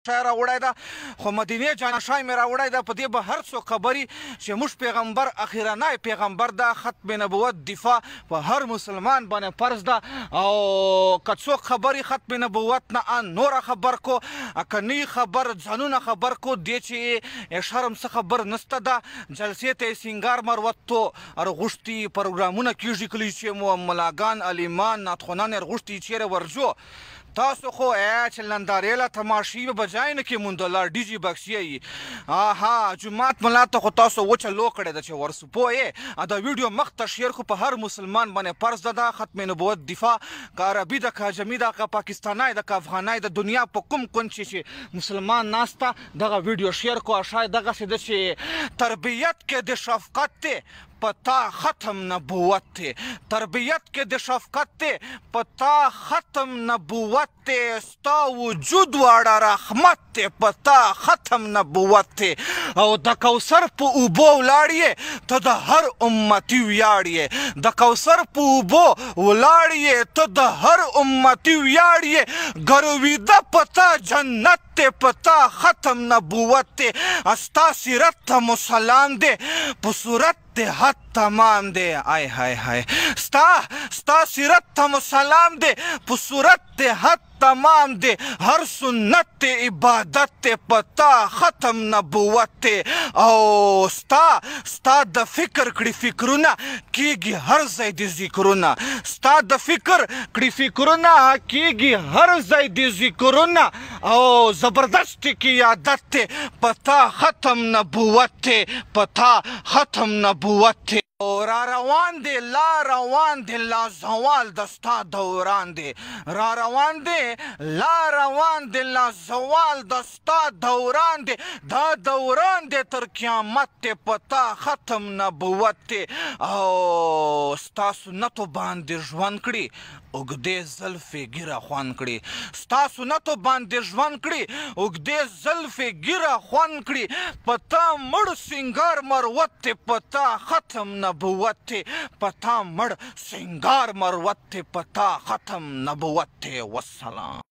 شای راوړی ده خو مدینې جانشای مې راوړی ده په دې به هر څوک خبري چې موږ پیغمبر اخرنی پیغمبر ده ختم نبوت دفاع په هر مسلمان باندې فرض ده او که څوک خبري ختم نبوت نه ان نوره خبر کو که نی خبر ځانونه خبر کو دې چې شرم څه خبر نسته ده جلسې ته یې سینګار مروت تو ارغوښتي پروګرامونه کېږي کله چې ملاګان علیمان ناتخوانان یې ارغوښتي چیرې ورجو تاسو خو چې لندارې له تماشې به جای نه کې موندله ډي جي بکسیه یي آها جومات ملا ته خو تاسو وچه لو کړې ده چې ورسو پوهې دا ویډیو مخ ته شیر خو په هر مسلمان باندې فرض ده دا ختم نبوت دفاع که عربي ده که عجمي ده که پاکستانی ده که افغانی ده دنیا په کوم کونج چې مسلمان ناسته دغه ویډیو شیر کو شاید دغسې ده چې تربیت کې د شفقت دی پتا ختم نبوت تے تربیت کے د شفقت تے پتا ختم نبوت تے ستا وجود واړه رحمت تے پتا ختم نبوت تے او د کوثر په اوبو ولاړ ته د هر امتی ویاړ د کوثر په اوبو ولاړ ته د هر امتی ویاړ ګرویده پتا جنت تے پتا ختم نبوت تے استا سیرت ته مسلام دے په صورت دے حد تمام دے آئے ہائے ہائے ستا سیرت تم سلام دے پو صورت دے حد تمام دے ہر سنت عبادت تے پتا ختم نبوت تے او ستا د فکر کړي فکرونه کیږي هر ځای د ذکرونه ستا د فکر کړي فکرونه کیږي هر ځای د ذکرونه او زبردست کی عادت تے پتا ختم نبوت تے پتا ختم نبوت تے را روان دی لا زوال دستا دوران دی را روان دی لا زوال دستا دوران دی دا دوران دی تر قیامت تی پتا ختم نبوت تی او ستا سنتو باندې ژوند کړي اوږدې زلفې ګیره خوند کړي ستا سنتو باندې ژوند کړي اوږدې زلفې ګیره خوند کړي پتا مړ سینګار مروت تی پتا ختم نبوت تی پتا مړ سنگار مروت تی پتا ختم نبوت تی والسلام